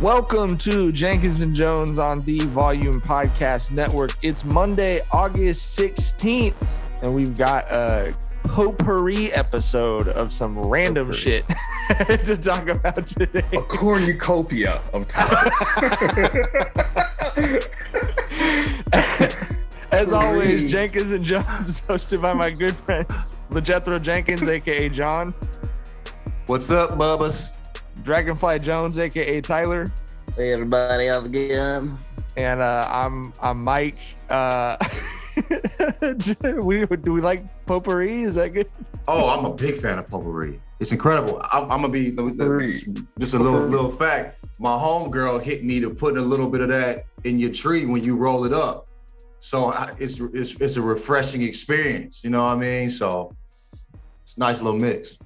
Welcome to Jenkins and Jonez on the Volume Podcast Network. It's Monday, August 16th, and we've got a potpourri episode of some random shit to talk about today. A cornucopia of topics. As always, Jenkins and Jonez is hosted by my good friends, LeJethro Jenkins, a.k.a. John. What's up, Bubbas? Dragonfly Jones, a.k.a. Tyler. Hey, everybody, how's it going? And I'm Mike. Do we like potpourri? Is that good? Oh, I'm a big fan of potpourri. It's incredible. I'm gonna be just a little fact. My homegirl hit me to put a little bit of that in your tree when you roll it up. So it's a refreshing experience. You know what I mean? So it's a nice little mix.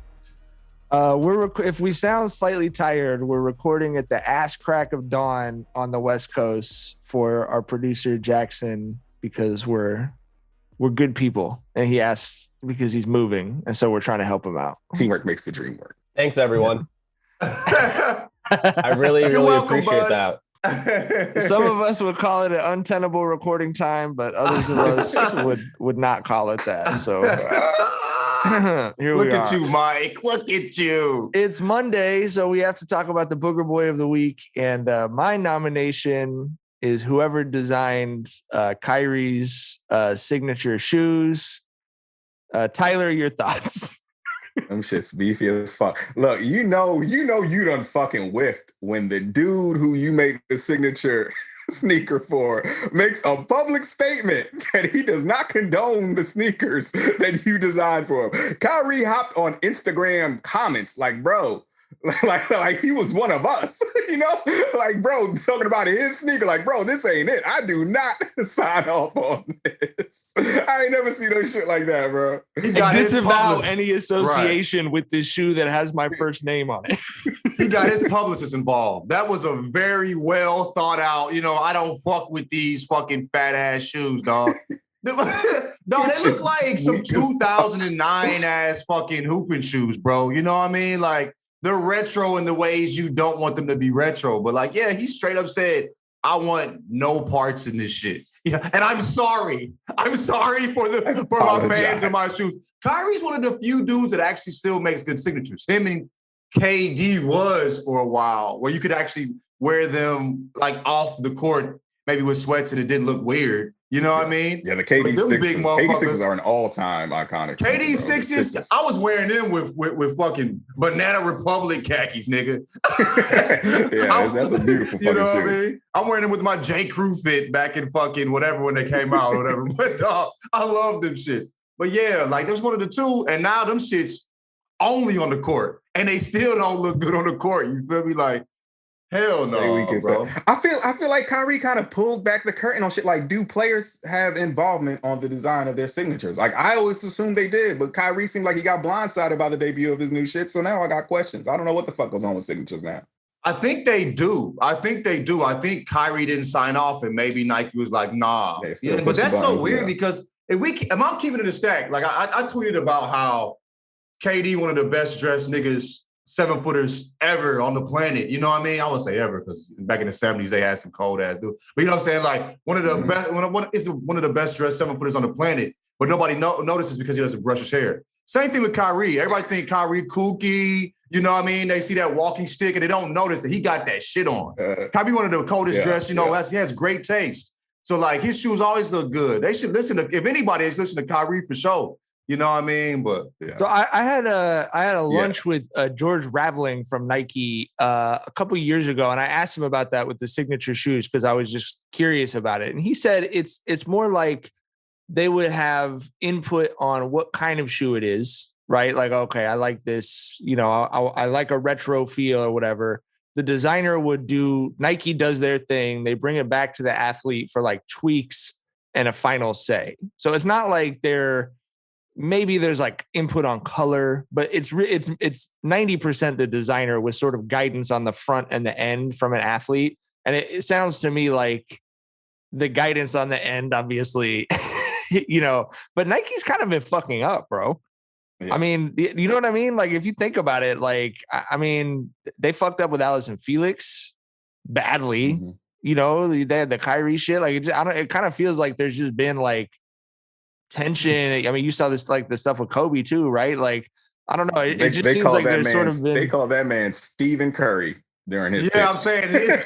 If we sound slightly tired, we're recording at the ass crack of dawn on the West Coast for our producer Jackson because we're good people, and he asked because he's moving, and so we're trying to help him out. Teamwork makes the dream work. Thanks, everyone. I really welcome, appreciate bud. that. Some of us would call it an untenable recording time, but others of us would not call it that. So. Here Look we at are. you, Mike. Look at you. It's Monday, so we have to talk about the Booger Boy of the week. And my nomination is whoever designed Kyrie's signature shoes. Tyler, your thoughts? Them shit's beefy as fuck. Look, you know you done fucking whiffed when the dude who you made the signature sneaker for makes a public statement that he does not condone the sneakers that you designed for him. Kyrie hopped on Instagram comments like, bro, like he was one of us, you know? Like, bro, talking about his sneaker, like, bro, this ain't it. I do not sign off on this. I ain't never seen no shit like that, bro. He disavow any association with this shoe that has my first name on it. He got his publicist involved. That was a very well thought out, I don't fuck with these fucking fat ass shoes, dog. No, they look like some 2009 ass fucking hooping shoes, bro. You know what I mean? Like, they're retro in the ways you don't want them to be retro. But like, yeah, he straight up said, I want no parts in this shit. Yeah, and I'm sorry. I'm sorry for my fans and my shoes. Kyrie's one of the few dudes that actually still makes good signatures. Him and KD was for a while, where you could actually wear them like off the court, maybe with sweats, and it didn't look weird. You know what I mean? Yeah, the KD6s are an all-time iconic. KD6s, I was wearing them with fucking Banana Republic khakis, nigga. Yeah, that's a beautiful fucking You know what shoe. I mean? I'm wearing them with my J. Crew fit back in fucking whatever when they came out or whatever. But I love them shits. But yeah, like there's one of the two, and now them shits only on the court, and they still don't look good on the court. You feel me? Like, hell no, bro. I feel like Kyrie kind of pulled back the curtain on shit. Like, do players have involvement on the design of their signatures? Like, I always assumed they did, but Kyrie seemed like he got blindsided by the debut of his new shit. So now I got questions. I don't know what the fuck goes on with signatures now. I think they do. I think Kyrie didn't sign off, and maybe Nike was like, nah. But that's so weird because if I'm keeping it a stack, like I tweeted about how KD, one of the best dressed niggas, 7-footers ever on the planet. You know what I mean? I would say ever because back in the 70s they had some cold ass dudes. But you know what I'm saying? Like one of the best, one of the best dressed 7-footers on the planet, but nobody notices because he doesn't brush his hair. Same thing with Kyrie. Everybody think Kyrie kooky. You know what I mean? They see that walking stick and they don't notice that he got that shit on. Kyrie, one of the coldest dressed. He has great taste. So like his shoes always look good. They should listen to, if anybody is listening to Kyrie for sure. You know what I mean? But yeah. So I had a lunch with George Raveling from Nike a couple of years ago, and I asked him about that with the signature shoes because I was just curious about it. And he said it's more like they would have input on what kind of shoe it is, right? Like, okay, I like this, I like a retro feel or whatever. The designer would do, Nike does their thing. They bring it back to the athlete for like tweaks and a final say. So it's not like maybe there's like input on color, but it's 90% the designer with sort of guidance on the front and the end from an athlete. And it sounds to me like the guidance on the end, obviously, but Nike's kind of been fucking up, bro. Yeah. I mean, you know what I mean? Like, if you think about it, like, I mean, they fucked up with Allison Felix. badly. Mm-hmm. You know, they had the Kyrie shit. Like, it kind of feels like there's just been like tension. I mean, you saw this, like the stuff with Kobe too, right? Like, I don't know. It just seems like there's sort of been. They call that man Stephen Curry during his. Yeah, pitch. I'm saying it's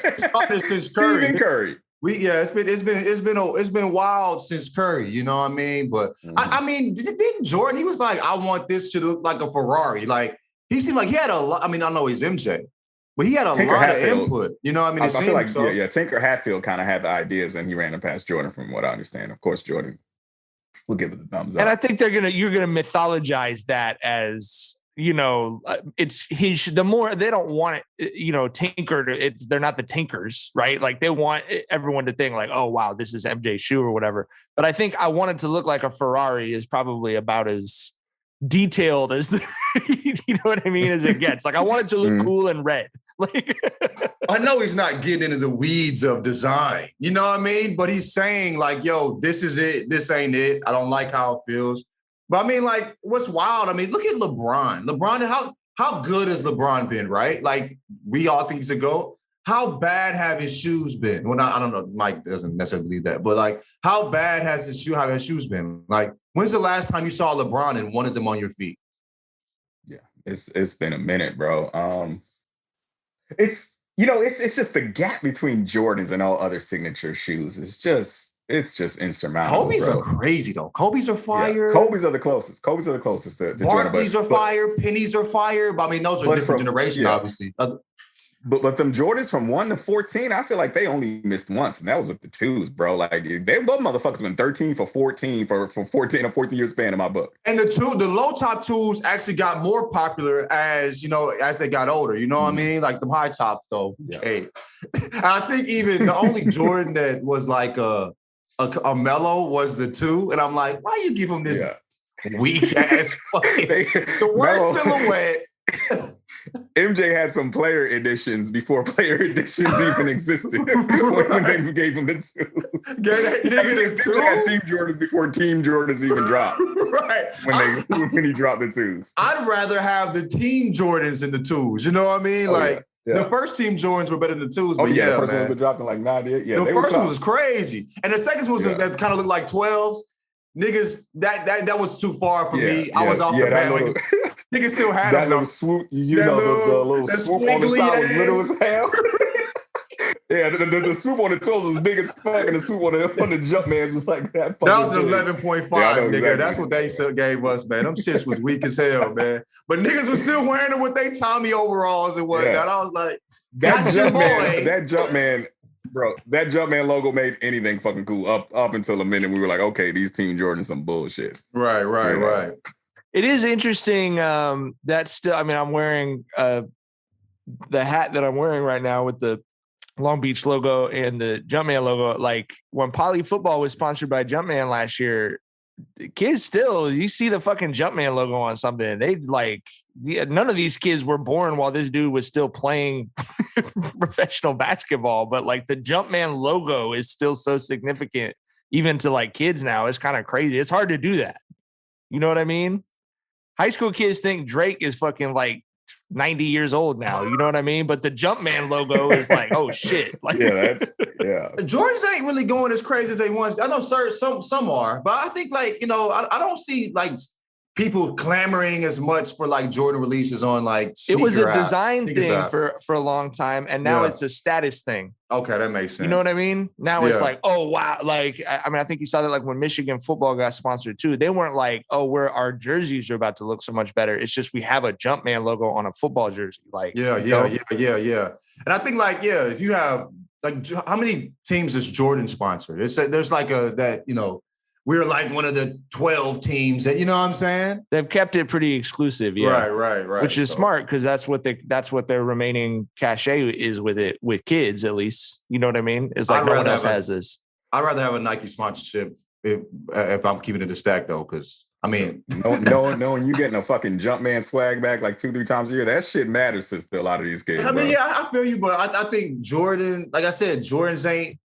since Curry. Stephen Curry. It's been wild since Curry. You know what I mean? But I mean, didn't Jordan? He was like, I want this to look like a Ferrari. Like he seemed like he had a lot. I mean, I know he's MJ. But he had a lot of input. You know what I mean? I feel like, Tinker Hatfield kind of had the ideas and he ran them past Jordan from what I understand. Of course, Jordan will give it the thumbs up. And I think you're going to mythologize that as, you know, it's the more they don't want it, you know, tinkered. They're not the tinkers, right? Like they want everyone to think like, oh, wow, this is MJ's shoe or whatever. But I think I want it to look like a Ferrari is probably about as detailed as you know what I mean, as it gets. Like I want it to look cool and red. Like I know he's not getting into the weeds of design, you know what I mean? But he's saying like, yo, this is it. This ain't it. I don't like how it feels. But I mean, like, what's wild? I mean, look at LeBron. How good has LeBron been, right? Like we all think he's a GOAT. How bad have his shoes been? Well, I don't know. Mike doesn't necessarily believe that, but like, how bad has his shoes been? Like, when's the last time you saw LeBron and wanted them on your feet? Yeah, it's been a minute, bro. It's just the gap between Jordans and all other signature shoes. It's just insurmountable. Kobe's are crazy though. Kobe's are fire. Yeah, Kobe's are the closest to Jordan. Barclays are fire. Pennies are fire. But I mean, those are different generations, obviously. But them Jordans from 1 to 14, I feel like they only missed once, and that was with the 2s, bro. Like those motherfuckers been 13 for 14 for 14 a 14-year span in my book. And the low top 2s actually got more popular as they got older. You know what I mean? Like the high tops, though. Yeah. Hey, I think even the only Jordan that was like a mellow was the 2, and I'm like, why you give him this weak ass fucking the worst silhouette? MJ had some player editions before player editions even existed when they gave him the 2s. MJ had Team Jordans before Team Jordans even dropped. Right. When he dropped the 2s. I'd rather have the Team Jordans than the 2s. You know what I mean? The first Team Jordans were better than the 2s. Oh, yeah. The first one was dropped in like 98. Yeah, the first one was crazy. And the second one was that kind of looked like 12s. Niggas, that was too far for me. I was off the bandwagon. Niggas still had that little swoop, the little swoop on the side was little as hell. Yeah, the swoop on the 12s was big as fuck, and the swoop on the Jumpmans was like that. That was an 11.5, nigga. Exactly. That's what they gave us, man. Them shits was weak as hell, man. But niggas was still wearing them with their Tommy overalls and whatnot. Yeah. I was like, that Jumpman. Bro, that Jumpman logo made anything fucking cool up until a minute. We were like, okay, these Team Jordans some bullshit. Right. It is interesting that still, I mean, I'm wearing the hat that I'm wearing right now with the Long Beach logo and the Jumpman logo. Like when Poly Football was sponsored by Jumpman last year, the kids still, you see the fucking Jumpman logo on something. They like, none of these kids were born while this dude was still playing professional basketball, but like the Jumpman logo is still so significant even to like kids now. It's kind of crazy. It's hard to do that. You know what I mean? High school kids think Drake is fucking like 90 years old now. You know what I mean? But the Jumpman logo is like, oh shit. Like, Jordans ain't really going as crazy as they once. I know some are, but I think like, you know, I don't see like people clamoring as much for like Jordan releases on like it was a design thing for a long time, and now it's a status thing. Okay, that makes sense. You know what I mean? Now it's like, oh wow, like I mean, I think you saw that like when Michigan football got sponsored too. They weren't like, oh, our jerseys are about to look so much better. It's just we have a Jumpman logo on a football jersey. Like yeah. And I think like if you have like how many teams is Jordan sponsored? There's like we're like one of the 12 teams that, you know what I'm saying? They've kept it pretty exclusive. Yeah. Right. Which is smart because that's what their remaining cachet is with kids, at least. You know what I mean? It's like no one else has this. I'd rather have a Nike sponsorship if I'm keeping it a stack though. Cause I mean, knowing you getting a fucking Jumpman swag back like 2-3 times a year, that shit matters to a lot of these kids. I mean, I feel you, but I think Jordan, like I said, Jordans ain't,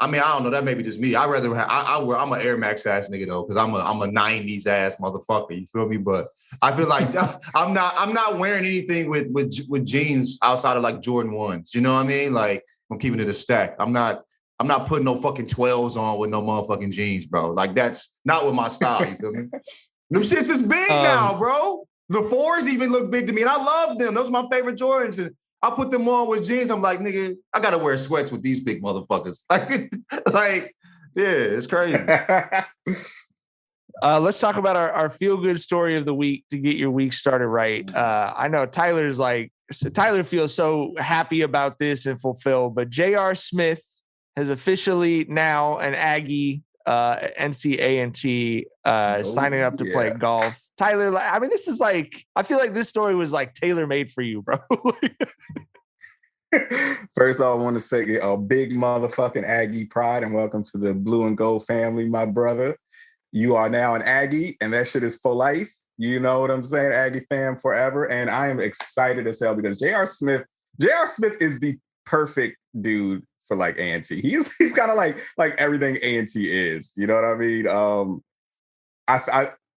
I mean, I don't know. That may be just me. I'd rather have. I'm an Air Max ass nigga though, because I'm a '90s ass motherfucker. You feel me? But I feel like I'm not wearing anything with jeans outside of like Jordan 1s. You know what I mean? Like I'm keeping it a stack. I'm not putting no fucking 12s on with no motherfucking jeans, bro. Like, that's not with my style, you feel me? Them shits is big now, bro. The 4s even look big to me, and I love them. Those are my favorite Jordans. And I put them on with jeans. I'm like, nigga, I got to wear sweats with these big motherfuckers. Like, yeah, it's crazy. Let's talk about our feel-good story of the week to get your week started right. I know Tyler feels so happy about this and fulfilled, but J.R. Smith has officially now an Aggie, NCAA signing up to play golf. Tyler, I mean, this is like, I feel like this story was like tailor-made for you, bro. First off, I want to say a big motherfucking Aggie pride and welcome to the Blue and Gold family, my brother. You are now an Aggie, and that shit is for life. You know what I'm saying? Aggie fan forever. And I am excited as hell because J.R. Smith is the perfect dude for like A&T. He's kind of like everything A&T is. You know what I mean?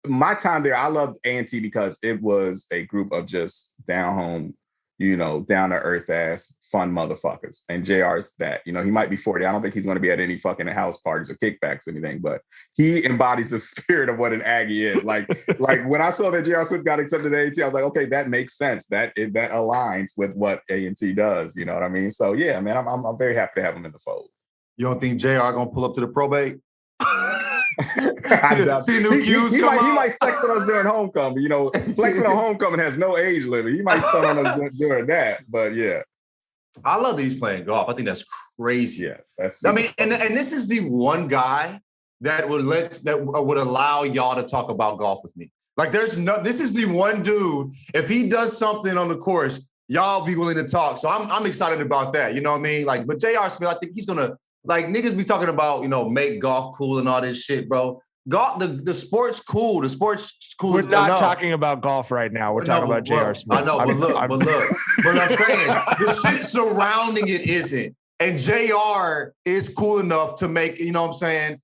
My time there, I loved A&T because it was a group of just down home, you know, down to earth ass fun motherfuckers. And JR's that, you know, he might be 40. I don't think he's going to be at any fucking house parties or kickbacks or anything, but he embodies the spirit of what an Aggie is. Like when I saw that J.R. Smith got accepted to A&T, I was like, okay, that makes sense. That aligns with what A&T does. You know what I mean? So yeah, man, I'm very happy to have him in the fold. You don't think JR gonna pull up to the probate? See new cues. He might flex on us during homecoming. You know, flexing on homecoming has no age limit. He might stun on us during that. But yeah, I love that he's playing golf. I think that's crazy. Yeah, I mean, and this is the one guy that would allow y'all to talk about golf with me. Like, this is the one dude. If he does something on the course, y'all be willing to talk. So I'm excited about that. You know what I mean? Like, but J.R. Smith, I think he's gonna. Like, niggas be talking about, you know, make golf cool and all this shit, bro. Golf, the sport's cool. The sport's cool. We're not talking about golf right now. We're talking about J.R. Smith. I know, but look. But I'm saying the shit surrounding it isn't. And J.R. is cool enough to make, you know what I'm saying,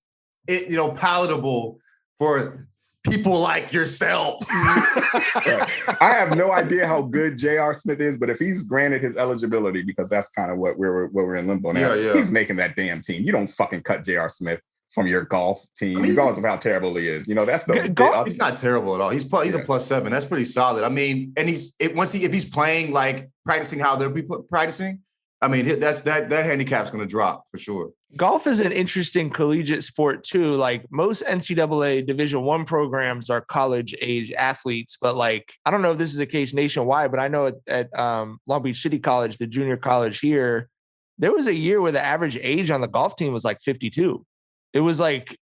it, you know, palatable for people like yourselves. I have no idea how good J.R. Smith is, but if he's granted his eligibility, because that's kind of what we're in limbo now, he's making that damn team. You don't fucking cut J.R. Smith from your golf team, regardless of how terrible he is. You know, that's the golf. He's not terrible at all. He's a +7. That's pretty solid. I mean, and if he's playing, like practicing how they're practicing, I mean, that handicap's going to drop for sure. Golf is an interesting collegiate sport too. Like, most NCAA Division I programs are college age athletes, but like, I don't know if this is the case nationwide, but I know at Long Beach City College, the junior college here, there was a year where the average age on the golf team was like 52. It was like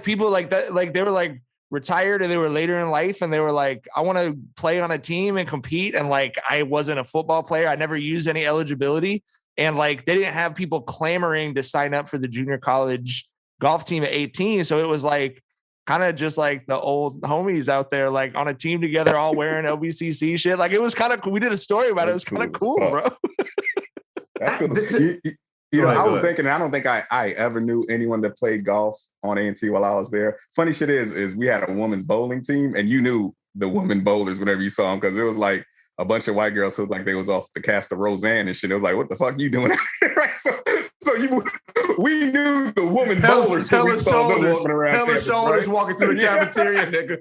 people like that, like they were like retired and they were later in life and they were like, I want to play on a team and compete. And like, I wasn't a football player. I never used any eligibility. And like, they didn't have people clamoring to sign up for the junior college golf team at 18. So it was like kind of just like the old homies out there, like on a team together, all wearing LBCC shit. Like, it was kind of cool. We did a story about it. It was kind of cool, bro. That's cool. You know, I was thinking, I don't think I ever knew anyone that played golf on A&T while I was there. Funny shit is we had a women's bowling team, and you knew the women bowlers whenever you saw them, because it was like a bunch of white girls who looked like they was off the cast of Roseanne and shit. It was like, what the fuck are you doing? Right? We knew the woman bowlers. Hella shoulders walking through the cafeteria, nigga.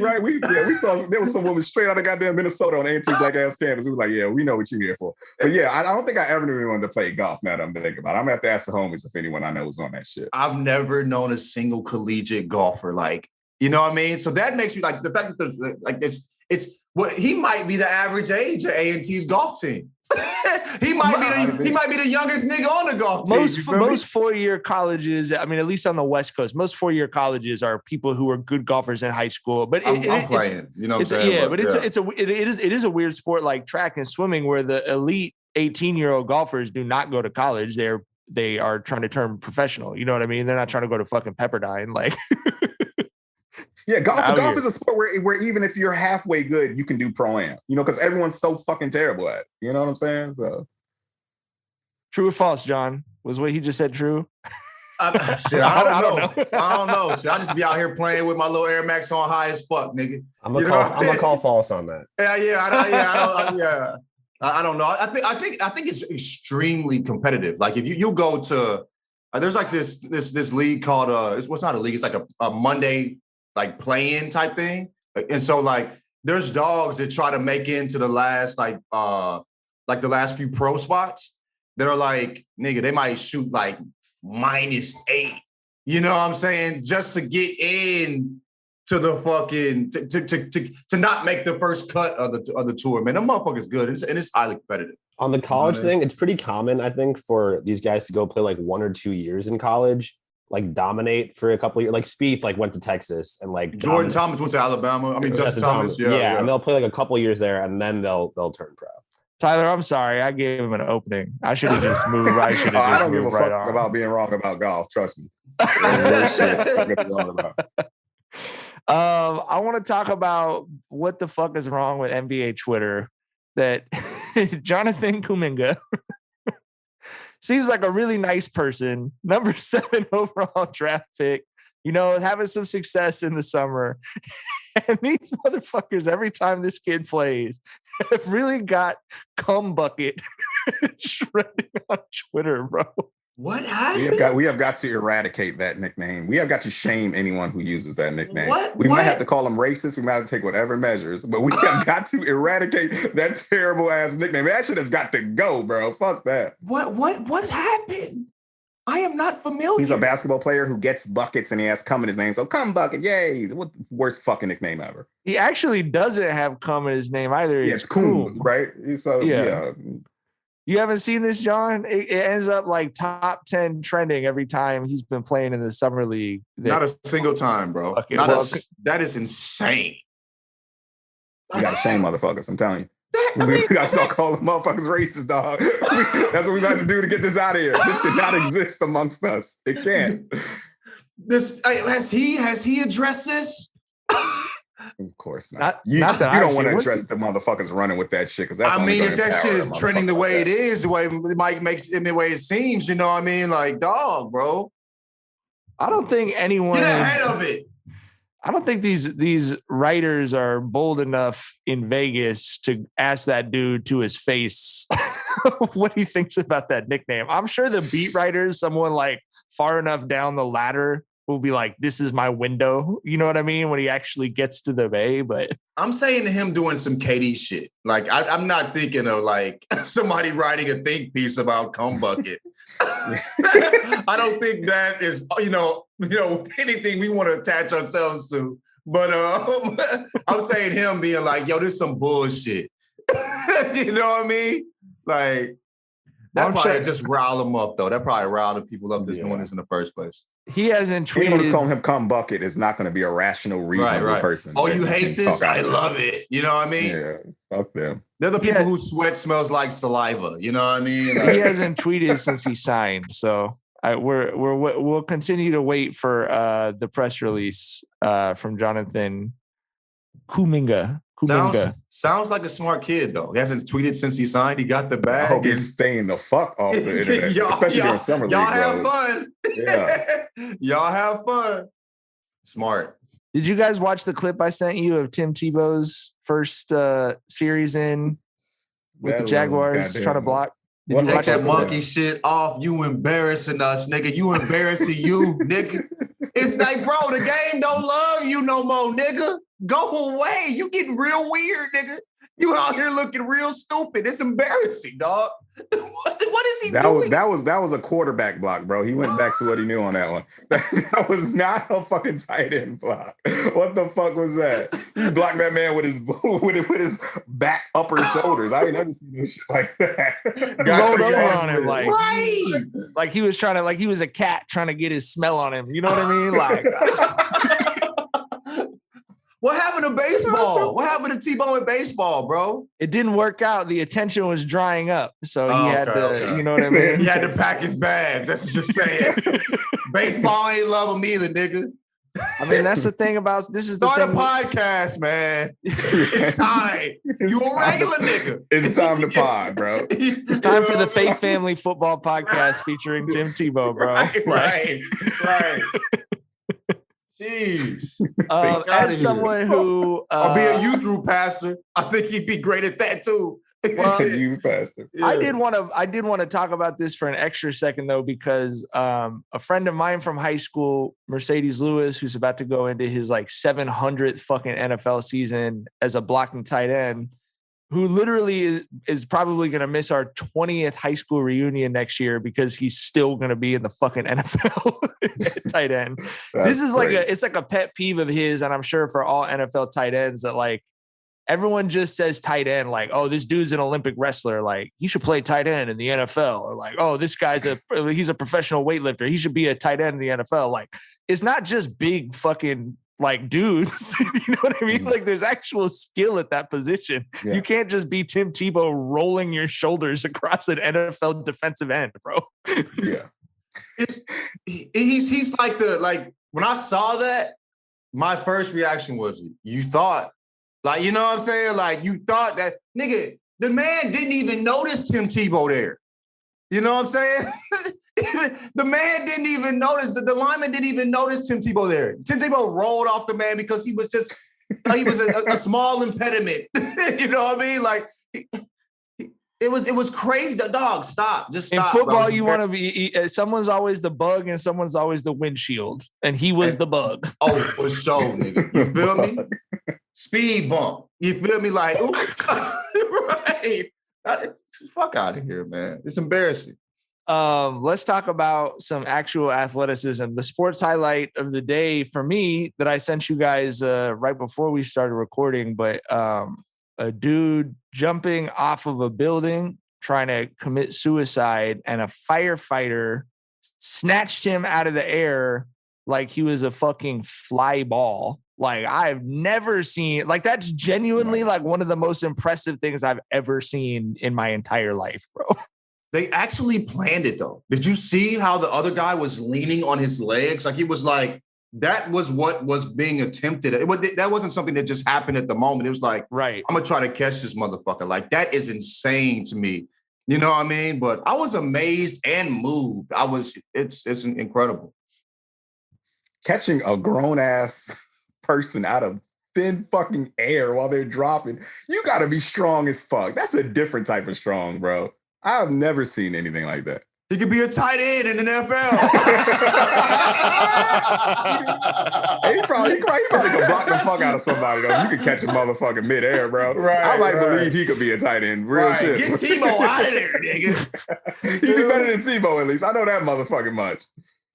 Right. We saw there was some woman straight out of goddamn Minnesota on A&T black ass campus. We were like, yeah, we know what you're here for. But yeah, I don't think I ever knew anyone that played golf. Now that I'm thinking about it, I'm gonna have to ask the homies if anyone I know was on that shit. I've never known a single collegiate golfer, like, you know what I mean? So that makes me like the fact that like it's what he might be the average age of A&T's golf team. he might be the youngest nigga on the golf team. Most 4-year colleges, I mean, at least on the West Coast, most 4-year colleges are people who are good golfers in high school. But I'm playing, you know what I'm saying? Yeah, but it is a weird sport like track and swimming, where the elite 18-year-old golfers do not go to college. They are trying to turn professional. You know what I mean? They're not trying to go to fucking Pepperdine. Like, yeah, golf is a sport where even if you're halfway good, you can do pro-am. You know, because everyone's so fucking terrible at it. You know what I'm saying? So, true or false, John? Was what he just said true? I don't know. Shit, I just be out here playing with my little Air Max on high as fuck, nigga. I'm gonna call false on that. Yeah. I don't know. I think it's extremely competitive. Like if you go to there's like this league called it's not a league, it's like a Monday like play-in type thing. And so like there's dogs that try to make into the last like the last few pro spots that are like, nigga, they might shoot like -8. You know what I'm saying? Just to get in to the fucking to not make the first cut of the tour, man. That motherfucker's good, and it's highly competitive. On the college thing, it's pretty common, I think, for these guys to go play like 1 or 2 years in college, like dominate for a couple of years. Like Spieth, like went to Texas, and like Jordan Thomas went to Alabama. I mean, Justin Thomas, yeah, and they'll play like a couple of years there, and then they'll turn pro. Tyler, I'm sorry, I gave him an opening. I should have just moved. I should have just moved right on. I don't give a fuck about being wrong about golf. Trust me. Shit I'm gonna be wrong about. I want to talk about what the fuck is wrong with NBA Twitter. That Jonathan Kuminga seems like a really nice person, number 7 overall draft pick, you know, having some success in the summer. And these motherfuckers, every time this kid plays, have really got cum bucket shredding on Twitter, bro. What happened? We have got to eradicate that nickname. We have got to shame anyone who uses that nickname. We What? might have to call them racist. We might have to take whatever measures, but we have got to eradicate that terrible ass nickname. That shit has got to go, bro. Fuck that. What happened? I am not familiar. He's a basketball player who gets buckets and he has cum in his name. So cum bucket, yay. What the worst fucking nickname ever. He actually doesn't have cum in his name either. Yeah, it's Coom, right? So yeah. You haven't seen this, John? It ends up like top 10 trending every time he's been playing in the summer league. Not a single time, bro. Okay, that is insane. You got to shame motherfuckers, I'm telling you. We got to start calling motherfuckers racist, dog. That's what we got to do to get this out of here. This cannot exist amongst us. It can't. Has he addressed this? Of course not. You don't want to address the motherfuckers running with that shit because that's. I mean, if that shit is trending the way it is, the way it might makes it the way it seems, you know what I mean? Like, dog, bro. I don't think anyone get ahead of it. I don't think these writers are bold enough in Vegas to ask that dude to his face what he thinks about that nickname. I'm sure the beat writers, someone like far enough down the ladder, will be like, this is my window. You know what I mean? When he actually gets to the Bay, but I'm saying to him doing some KD shit. Like, I'm not thinking of like somebody writing a think piece about cum bucket. I don't think that is, you know, anything we want to attach ourselves to. But I'm saying him being like, yo, this is some bullshit. You know what I mean? Like, that probably just rile them up, though. That probably riled the people up that's doing this in the first place. He hasn't tweeted. Anyone who's calling him cum bucket is not going to be a rational, reasonable person. Oh, you hate this? I love it. You know what I mean? Yeah, fuck them. They're the people whose sweat smells like saliva. You know what I mean? Like, he hasn't tweeted since he signed, so we'll continue to wait for the press release from Jonathan Kuminga. Sounds like a smart kid, though. He hasn't tweeted since he signed. He got the bag. I hope he's staying the fuck off the internet, especially during summer league. Y'all have fun. Yeah. Y'all have fun. Smart. Did you guys watch the clip I sent you of Tim Tebow's first series in with the Jaguars trying to block? Did you take that monkey shit off? You embarrassing us, nigga. You embarrassing you, nigga. It's like, bro, the game don't love you no more, nigga. Go away. You getting real weird, nigga. You out here looking real stupid. It's embarrassing, dog. What is he doing? That was a quarterback block, bro. He went back to what he knew on that one. That was not a fucking tight end block. What the fuck was that? He blocked that man with his back upper shoulders. I ain't never seen no shit like that. Rolled over on him like he was trying to, like he was a cat trying to get his smell on him. You know what I mean? Like. What happened to baseball? What happened to Tebow in baseball, bro? It didn't work out. The attention was drying up. So he had to, you know what I mean? He had to pack his bags. That's what you're saying. Baseball ain't love him either, nigga. I mean, that's the thing about this is the Start thing. a podcast, man. It's time. You a regular nigga. It's time to pod, bro. It's time for the Faith Family Football Podcast featuring Tim Tebow, bro. Right. Jeez. As someone who I'll be a youth group pastor, I think he'd be great at that too. Well, you bastard. Yeah. I did want to talk about this for an extra second though, because a friend of mine from high school, Mercedes Lewis, who's about to go into his like 700th fucking NFL season as a blocking tight end, who literally is probably going to miss our 20th high school reunion next year because he's still going to be in the fucking NFL tight end. This is great. It's like a pet peeve of his, and I'm sure for all NFL tight ends, that like everyone just says tight end, like, oh, this dude's an Olympic wrestler, like he should play tight end in the NFL, or like, oh, this guy's he's a professional weightlifter, he should be a tight end in the NFL. Like, it's not just big fucking like dudes, you know what I mean? Like there's actual skill at that position. Yeah. You can't just be Tim Tebow rolling your shoulders across an NFL defensive end, bro. Yeah. He's like when I saw that, my first reaction was, you thought, like, you know what I'm saying? Like you thought that, nigga, the man didn't even notice Tim Tebow there. You know what I'm saying? The man didn't even notice, the lineman didn't even notice Tim Tebow there. Tim Tebow rolled off the man because he was just, he was a small impediment. You know what I mean? Like, it was crazy. The dog, stop. Just stop. In football, you want to be, someone's always the bug and someone's always the windshield. And he was the bug. Oh, for sure, nigga. You feel me? Speed bump. You feel me? Like, ooh, right. Fuck out of here, man. It's embarrassing. Let's talk about some actual athleticism. The sports highlight of the day for me that I sent you guys right before we started recording, but a dude jumping off of a building trying to commit suicide, and a firefighter snatched him out of the air like he was a fucking fly ball. Like, I've never seen, like, that's genuinely like one of the most impressive things I've ever seen in my entire life, bro. They actually planned it, though. Did you see how the other guy was leaning on his legs? Like, it was like, that was what was being attempted. That wasn't something that just happened at the moment. It was like, right, I'm going to try to catch this motherfucker. Like, that is insane to me. You know what I mean? But I was amazed and moved. It's incredible. Catching a grown-ass person out of thin fucking air while they're dropping, you got to be strong as fuck. That's a different type of strong, bro. I've never seen anything like that. He could be a tight end in the NFL. he probably could block the fuck out of somebody, though. You could catch a motherfucker midair, bro. Right, I believe he could be a tight end. Real shit. Get Tebow out of there, nigga. He'd be better than Tebow, at least. I know that motherfucking much.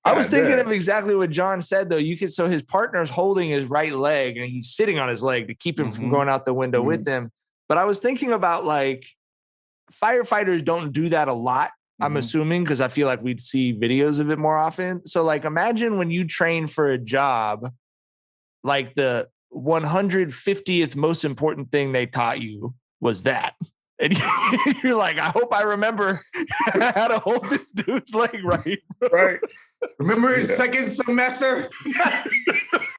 I was thinking of exactly what John said, though. So his partner's holding his right leg and he's sitting on his leg to keep him from going out the window with him. But I was thinking about, like, firefighters don't do that a lot, I'm assuming, because I feel like we'd see videos of it more often. So, like, imagine when you train for a job, like the 150th most important thing they taught you was that. And you're like, I hope I remember how to hold this dude's leg right. Right. Remember his second semester?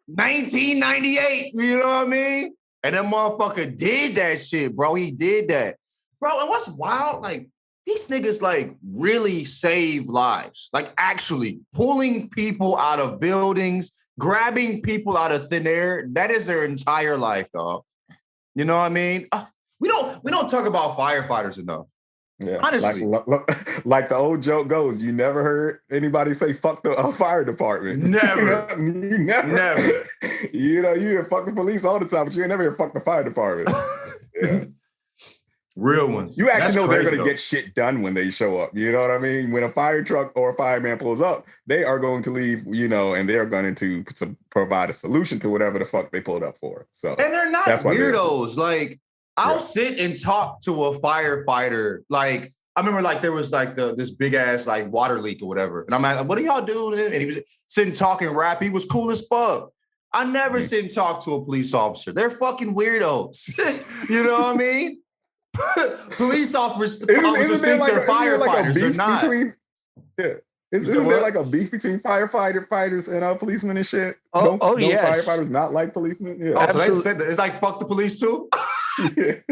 1998. You know what I mean? And that motherfucker did that shit, bro. He did that. Bro, and what's wild, like, these niggas, like, really save lives. Like, actually pulling people out of buildings, grabbing people out of thin air. That is their entire life, dog. You know what I mean? We don't talk about firefighters enough. Yeah, honestly. Like the old joke goes, you never heard anybody say fuck the fire department. Never. Never. You know, you hear fuck the police all the time, but you ain't never hear fuck the fire department. Yeah. Real ones. You actually know they're going to get shit done when they show up. You know what I mean? When a fire truck or a fireman pulls up, they are going to leave, you know, and they're going to provide a solution to whatever the fuck they pulled up for. So, and they're not weirdos. Like, I'll sit and talk to a firefighter. Like, I remember, like, there was like this big ass like water leak or whatever, and I'm like, "What are y'all doing?" And he was sitting talking rap. He was cool as fuck. I never sit and talk to a police officer. They're fucking weirdos. You know what I mean? Police officers think they're firefighters. They're not. Isn't there like a beef between fighters and policemen and shit? Don't yes. Firefighters not like policemen? Yeah. Oh, so they said that it's like fuck the police too? There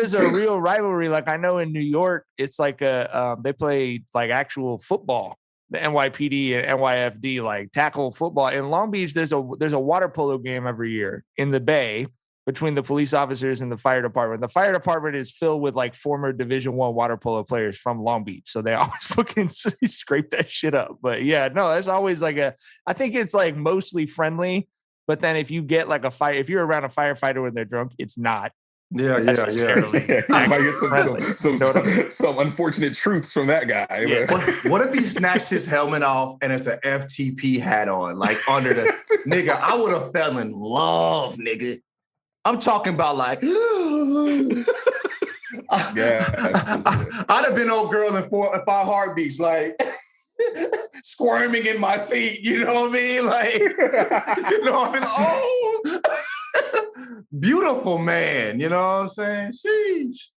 is a real rivalry. Like, I know in New York, it's like they play like actual football. The NYPD and NYFD like tackle football. In Long Beach, there's a water polo game every year in the Bay. between the police officers and the fire department. The fire department is filled with like former Division I water polo players from Long Beach. So they always fucking scrape that shit up. But yeah, no, that's always like I think it's like mostly friendly. But then if you get like if you're around a firefighter when they're drunk, it's not. Yeah. You might get some unfortunate truths from that guy. Yeah. What if he snatched his helmet off and it's an FTP hat on, like under the nigga? I would have fell in love, nigga. I'm talking about like, I'd have been old girl in 5 heartbeats, like squirming in my seat. You know what I mean? Like, you know what I mean? Oh, beautiful man. You know what I'm saying? Sheesh.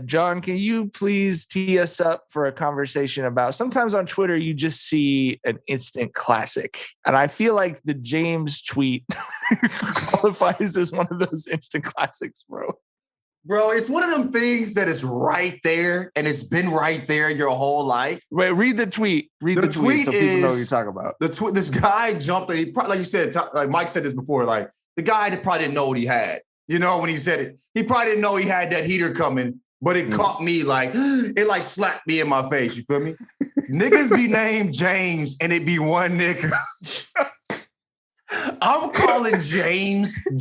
John, can you please tee us up for a conversation about, sometimes on Twitter, you just see an instant classic. And I feel like the James tweet qualifies as one of those instant classics, bro. Bro, it's one of them things that is right there, and it's been right there your whole life. Wait, read the tweet. Read the tweet so people know what you're talking about. This guy jumped, he probably, like you said, like Mike said this before, like the guy that probably didn't know what he had. You know, when he said it, he probably didn't know he had that heater coming, but it caught me like, it like slapped me in my face. You feel me? Niggas be named James and it be one nigga. I'm calling James from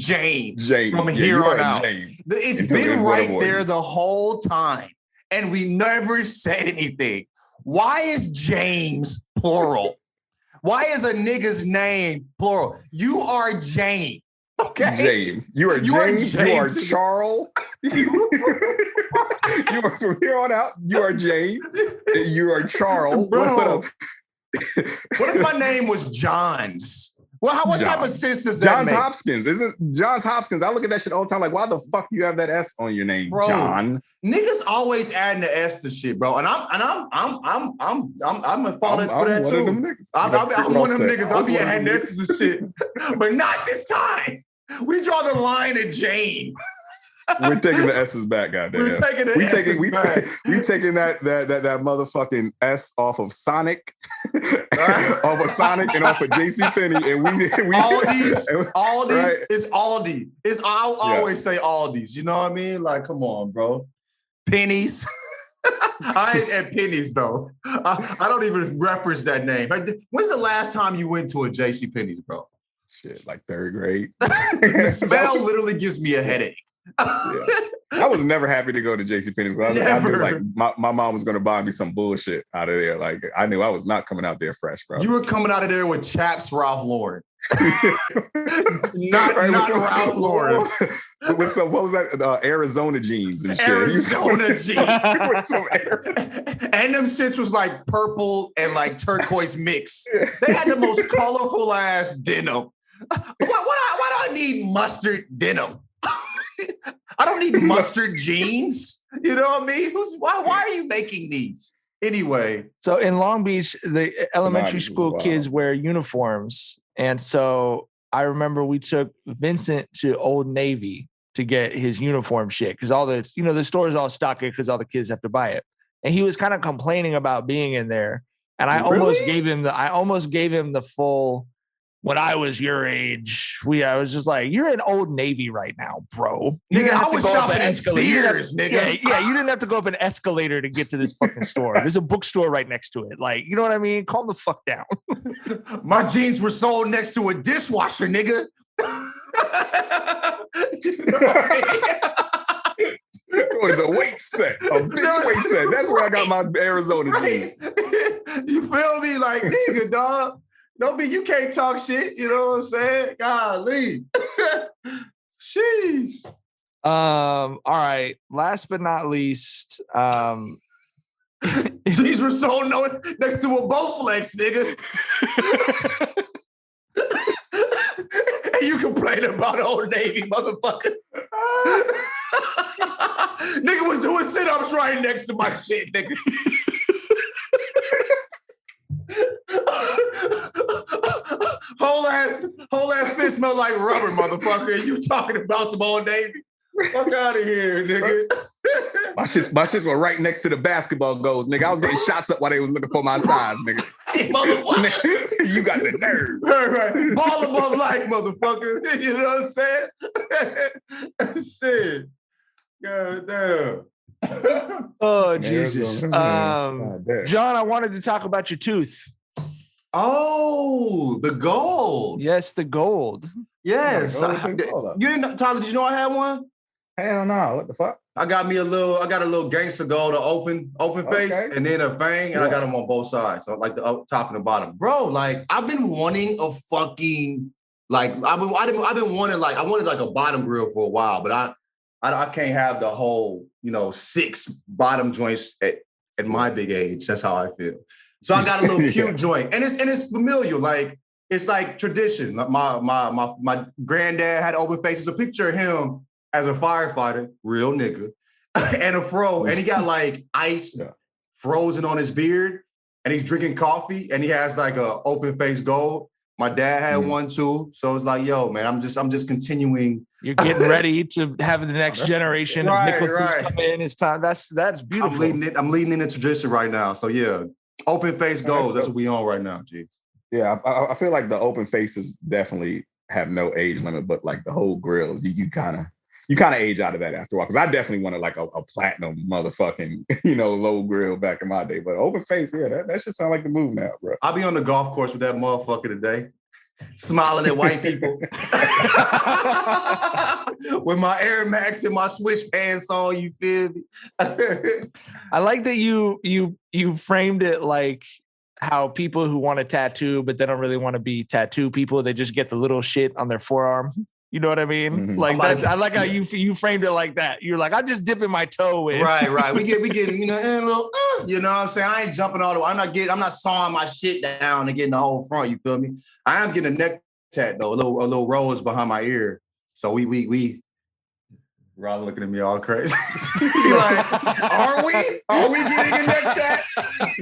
here on out. It's been right there the whole time, and we never said anything. Why is James plural? Why is a nigga's name plural? You are James. Okay. James. You are James. You are Charles. You are from here on out. You are James. You are Charles. Bro, what if my name was Johns? Well, what type of sense does that Johns make? Hopkins. Isn't Johns Hopkins? I look at that shit all the time. Like, why the fuck do you have that S on your name, bro, John? Niggas always adding the S to shit, bro. And I'm gonna fall for that too. I'm one of them niggas. I'll be adding S's and shit, but not this time. We draw the line at Jane. We're taking the S's back, goddamn. We're taking the S's back. We taking that motherfucking S off of Sonic, off of Sonic and off of JCPenney, and we Aldi's right? is Aldi. I'll always say Aldi's. You know what I mean? Like, come on, bro. Pennies. I ain't at Pennies though. I don't even reference that name. When's the last time you went to a JCPenney's, bro? Shit, like 3rd grade. The smell literally gives me a headache. Yeah. I was never happy to go to JCPenney's. I knew like my mom was going to buy me some bullshit out of there. Like I knew I was not coming out there fresh, bro. You were coming out of there with Chaps Ralph Lauren. not Ralph Lauren. With some, what was that? Arizona jeans and shit. Arizona jeans. With some and them shits was like purple and like turquoise mix. They had the most colorful ass denim. Why do I need mustard denim? I don't need mustard jeans. You know what I mean? Why are you making these? Anyway. So in Long Beach, the elementary school kids wear uniforms. And so I remember we took Vincent to Old Navy to get his uniform shit. Because all the, the stores all stock it because all the kids have to buy it. And he was kind of complaining about being in there. And I almost gave him the full, when I was your age, I was just like, you're in Old Navy right now, bro. Nigga, I was shopping at Sears, nigga. Yeah, you didn't have to go up an escalator to get to this fucking store. There's a bookstore right next to it. Like, you know what I mean? Calm the fuck down. My jeans were sold next to a dishwasher, nigga. You know what I mean? It was a weight set, a bitch weight set. That's where I got my Arizona jeans. You feel me? Like, nigga, dog. Don't be, you can't talk shit. You know what I'm saying? Golly. Sheesh. All right. Last but not least, these were sold next to a Bowflex, nigga. And you complain about Old Navy, motherfucker. Nigga was doing sit-ups right next to my shit, nigga. Whole ass fist smell like rubber, motherfucker. You talking about some Old Navy? Fuck out of here, nigga. My shits were right next to the basketball goals, nigga. I was getting shots up while they was looking for my size, nigga. motherfucker. You got the nerve. Right. Ball like motherfucker. You know what I'm saying? Shit. God damn. Oh, Jesus. John, I wanted to talk about your tooth. Oh, the gold. Yes, the gold. Yes. You didn't, Tyler, did you know I had one? Hell no. What the fuck? I got a little gangster gold, open face, and then a fang, and I got them on both sides. So like the top and the bottom. Bro, like I've been wanting a fucking, like I've been wanting, like I wanted like a bottom grill for a while, but I can't have the whole, 6 bottom joints at my big age. That's how I feel. So I got a little cute joint, and it's familiar. Like it's like tradition. My granddad had open faces. A picture of him as a firefighter, real nigga, and a fro, and he got like ice frozen on his beard, and he's drinking coffee, and he has like a open face gold. My dad had one too, so it's like, yo, man, I'm just continuing. You're getting ready to have the next generation of Nicholsons come in. It's time. That's beautiful. I'm leading in the tradition right now. So yeah, open face goals. That's what we on right now, G. Yeah, I feel like the open faces definitely have no age limit, but like the whole grills, you kind of age out of that after a while. Because I definitely wanted like a platinum motherfucking, low grill back in my day. But open face, yeah, that should sound like the move now, bro. I'll be on the golf course with that motherfucker today, smiling at white people. With my Air Max and my Swish pants on, you feel me? I like that you framed it like how people who want a tattoo, but they don't really want to be tattoo people, they just get the little shit on their forearm. You know what I mean? Mm-hmm. Like that, I like how you framed it like that. You're like, I'm just dipping my toe in. Right. We get, a little, you know what I'm saying? I ain't jumping all the way. I'm not sawing my shit down and getting the whole front. You feel me? I am getting a neck tat though, a little rose behind my ear. So we Rod looking at me all crazy. She's like, are we getting a neck tat?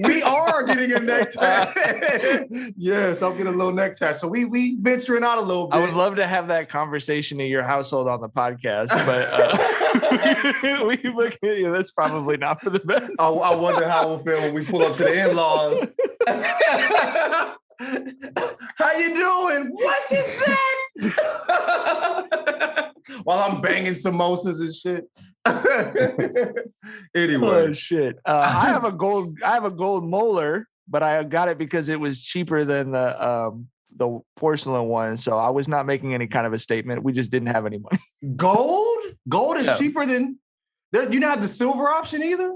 We are getting a neck tat. Yes, I'm getting a little neck tat. So we venturing out a little bit. I would love to have that conversation in your household on the podcast, but we look at you. That's probably not for the best. I wonder how we'll feel when we pull up to the in-laws. How you doing? What is that? While I'm banging samosas and shit. Anyway. Oh shit. I have a gold molar, but I got it because it was cheaper than the porcelain one. So I was not making any kind of a statement. We just didn't have any money. Gold? Gold is cheaper than you don't have the silver option either?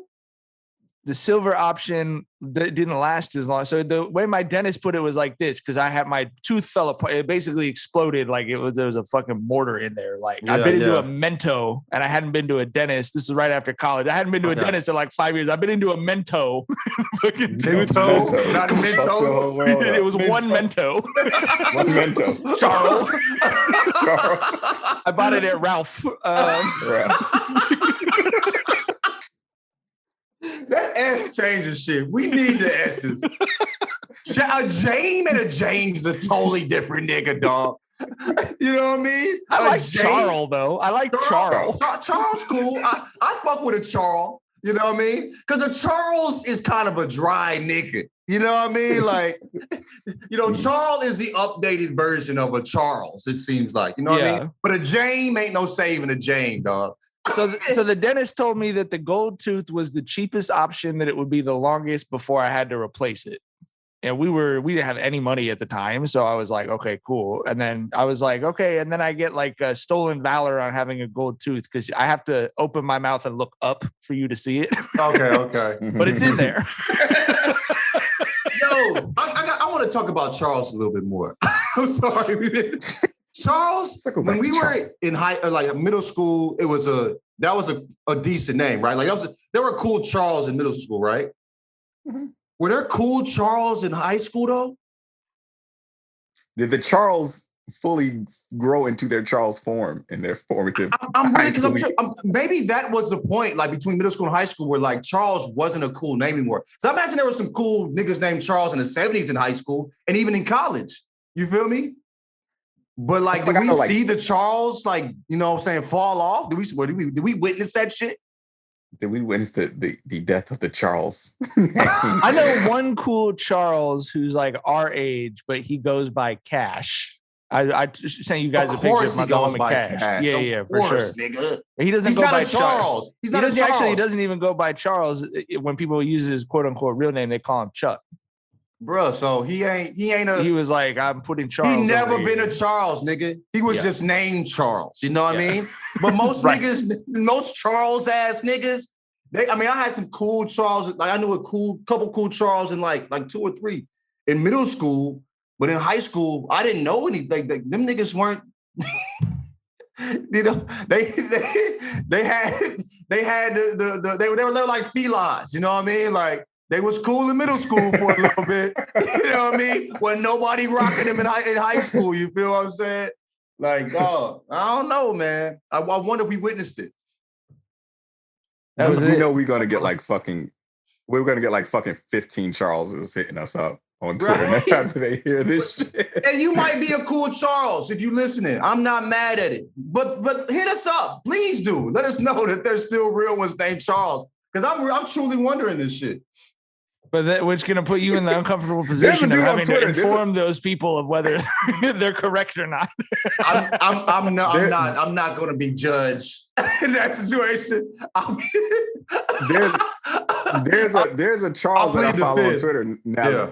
The silver option didn't last as long. So the way my dentist put it was like this, because I had my tooth fell apart. It basically exploded. Like there was a fucking mortar in there. Like I've been into a Mento and I hadn't been to a dentist. This is right after college. I hadn't been to a dentist in like 5 years. I've been into a Mento. Fucking Mento? Not a Mentos? It was one Mento. One Mento. Charles. I bought it at Ralph. That S changes shit. We need the S's. A Jane and a James is a totally different nigga, dog. You know what I mean? I like Charles, though. I like Charles. Charles cool. I fuck with a Charles. You know what I mean? Because a Charles is kind of a dry nigga. You know what I mean? Like, Charles is the updated version of a Charles, it seems like. You know what I mean? But a Jane ain't no saving a Jane, dog. So the dentist told me that the gold tooth was the cheapest option, that it would be the longest before I had to replace it. And we didn't have any money at the time. So I was like, okay, cool. And then I was like, okay. And then I get like a stolen valor on having a gold tooth because I have to open my mouth and look up for you to see it. Okay. But it's in there. Yo, I want to talk about Charles a little bit more. I'm sorry. Charles, when we were in middle school, that was a decent name, right? Like there were cool Charles in middle school, right? Mm-hmm. Were there cool Charles in high school though? Did the Charles fully grow into their Charles form in their formative? Maybe that was the point, like between middle school and high school, where like Charles wasn't a cool name anymore. So I imagine there were some cool niggas named Charles in the 70s in high school and even in college. You feel me? But like, did we see the Charles, like, you know what I'm saying, fall off? Did we witness that shit? Did we witness the death of the Charles? I know one cool Charles who's like our age, but he goes by Cash. I sent you guys a picture of my dog Cash. Yeah, for sure. Nigga. He doesn't He's go not by a Charles. He's not a Charles. Actually, he doesn't even go by Charles. When people use his quote unquote real name, they call him Chuck. Bro, so he ain't He was like, I'm putting Charles. He never been a Charles, nigga. He was just named Charles. You know what I mean? But most niggas, most Charles ass niggas, I had some cool Charles. Like I knew couple cool Charles in like 2 or 3 in middle school. But in high school, I didn't know anything. Them niggas weren't, you know, they were like felines, you know what I mean? Like they was cool in middle school for a little bit, you know what I mean? When nobody rocking them in high school, you feel what I'm saying? Like, dog, I don't know, man. I wonder if we witnessed it. We know we're gonna get like fucking 15 Charleses hitting us up on Twitter after they hear this shit. And you might be a cool Charles if you listening. I'm not mad at it. But hit us up. Please do. Let us know that there's still real ones named Charles. Because I'm truly wondering this shit. But which going to put you in the uncomfortable position of having to inform those people of whether they're correct or not. I'm not going to be judged in that situation. There's a Charles that I follow on Twitter now. Yeah.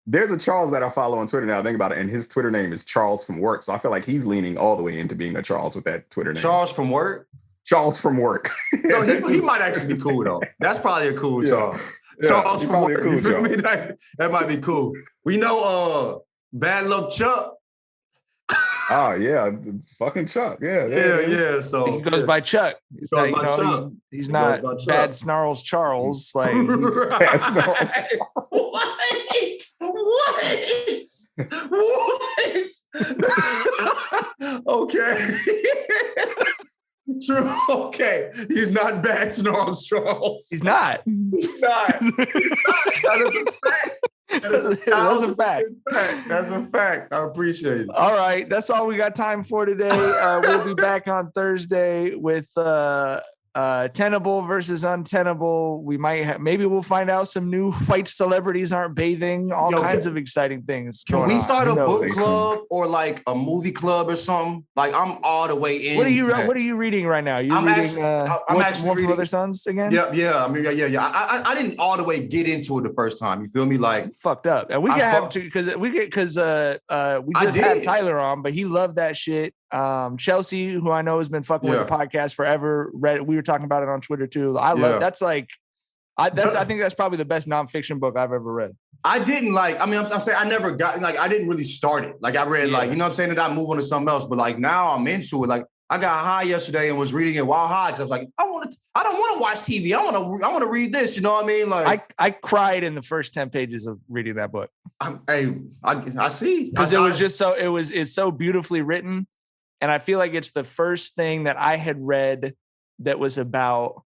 There's a Charles that I follow on Twitter now. Think about it, and his Twitter name is Charles from Work. So I feel like he's leaning all the way into being a Charles with that Twitter name. Charles from Work. Charles from Work. So he might actually be cool though. That's probably a cool Charles. Yeah, Charles from Work. Cool that might be cool. We know Bad Luck Chuck. Oh yeah, fucking Chuck. Yeah. So he goes by Chuck. He's not Bad Snarls Charles. Like Bad Snarls. What? Okay. True. Okay. He's not Bad Snarls Charles. He's not. That is a fact. That's a fact. That's a fact. I appreciate it. All right. That's all we got time for today. We'll be back on Thursday with Tenable versus Untenable. We might maybe we'll find out some new white celebrities aren't bathing. All kinds of exciting things. Can we start a book club or like a movie club or something? Like I'm all the way in. What are you reading right now? I'm reading One from Other Sons again? Yeah. I mean, yeah. I didn't all the way get into it the first time. You feel me? Like fucked up. And we can have to because we just had Tyler on, but he loved that shit. Chelsea, who I know has been fucking with the podcast forever, read it. We were talking about it on Twitter too. I love that's like I think that's probably the best nonfiction book I've ever read. I didn't like, I'm saying I never got like I didn't really start it. Like I read like, you know what I'm saying, that I move on to something else. But like now I'm into it. Like I got high yesterday and was reading it while high because I was like, I don't want to watch TV. I want to read this. You know what I mean? Like I cried in the first 10 pages of reading that book. I see. Because it's so beautifully written. And I feel like it's the first thing that I had read that was about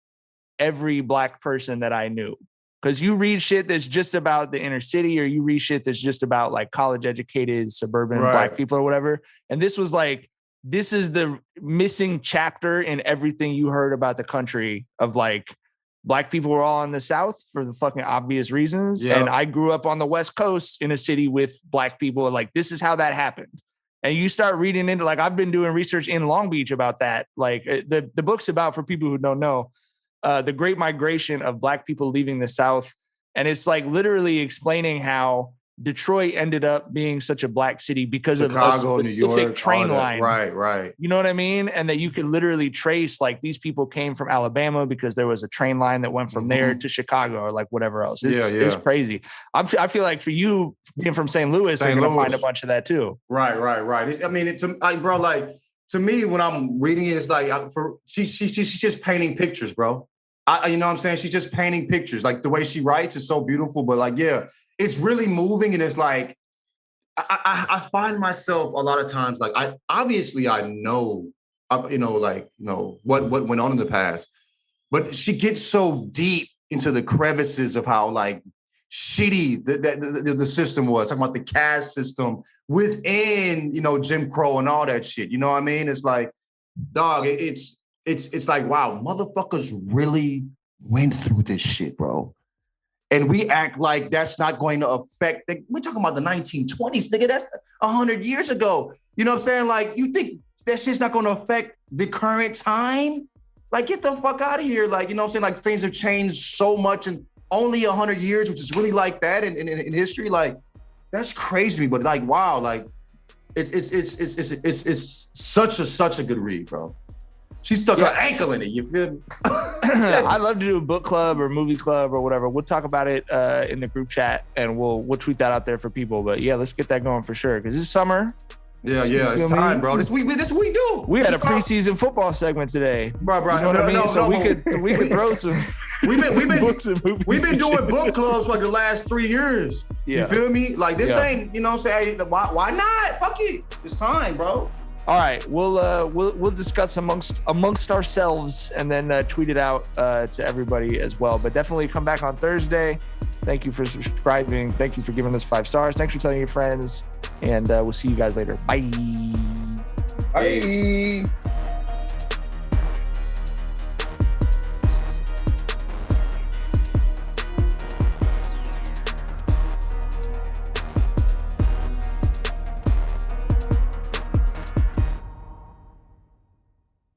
every Black person that I knew. Because you read shit that's just about the inner city, or you read shit that's just about like college educated suburban Black people or whatever. And this was like, this is the missing chapter in everything you heard about the country of like Black people were all in the South for the fucking obvious reasons. Yep. And I grew up on the West Coast in a city with Black people. Like, this is how that happened. And you start reading into, like, I've been doing research in Long Beach about that. Like the book's about, for people who don't know, the Great Migration of Black people leaving the South. And it's like literally explaining how Detroit ended up being such a Black city because Chicago, of a specific New York, train line. Right. You know what I mean? And that you could literally trace, like, these people came from Alabama because there was a train line that went from there to Chicago or like whatever else. It's crazy. I feel like for you being from St. Louis, you're going to find a bunch of that too. Right. I mean, it's like, bro, like to me, when I'm reading it, it's like she's just painting pictures, bro. You know what I'm saying? She's just painting pictures. Like the way she writes is so beautiful, but like, it's really moving. And it's like, I find myself a lot of times, like I know, what went on in the past, but she gets so deep into the crevices of how like shitty the system was. Talking about the caste system within, Jim Crow and all that shit. You know what I mean? It's like, dog, it's it's like, wow, motherfuckers really went through this shit, bro. And we act like that's not going to affect, we're talking about the 1920s, nigga, that's 100 years ago. You know what I'm saying? Like, you think that shit's not going to affect the current time? Like, get the fuck out of here. Like, you know what I'm saying? Like, things have changed so much in only 100 years, which is really like that in history. Like, that's crazy to me, but like, wow, like, it's such a good read, bro. She stuck her ankle in it, you feel me? I'd love to do a book club or movie club or whatever. We'll talk about it in the group chat and we'll tweet that out there for people. But yeah, let's get that going for sure. Because it's summer. Yeah, it's time, bro. This we do. We had a preseason football segment today. Bro. You know what I mean? So we could throw some. We've been books and movies. We've been doing book clubs for like the last 3 years. Yeah. You feel me? Like this ain't, you know what I'm saying? Why not? Fuck it. It's time, bro. All right, we'll discuss amongst ourselves and then tweet it out to everybody as well. But definitely come back on Thursday. Thank you for subscribing. Thank you for giving us 5 stars. Thanks for telling your friends, and we'll see you guys later. Bye. Bye.